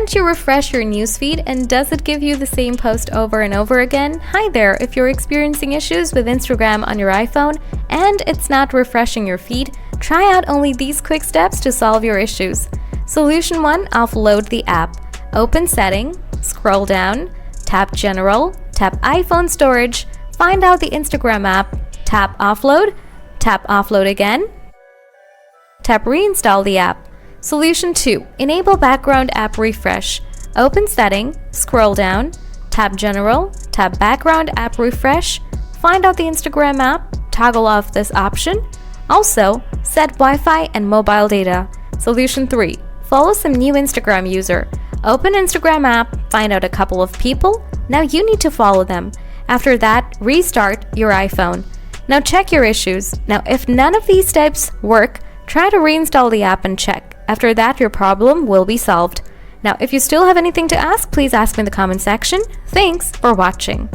Can't you refresh your newsfeed and does it give you the same post over and over again? Hi there, if you're experiencing issues with Instagram on your iPhone and it's not refreshing your feed, try out only these quick steps to solve your issues. Solution 1. Offload the app. Open Setting, scroll down, tap General, tap iPhone Storage, find out the Instagram app, tap Offload again, tap Reinstall the app. Solution 2. Enable background app refresh. Open Setting, scroll down, tap General, tap Background app refresh, find out the Instagram app, toggle off this option. Also, set Wi-Fi and mobile data. Solution 3. Follow some new Instagram user. Open Instagram app, find out a couple of people. Now you need to follow them. After that, restart your iPhone. Now check your issues. Now if none of these steps work, try to reinstall the app and check. After that, your problem will be solved. Now, if you still have anything to ask, please ask me in the comment section. Thanks for watching.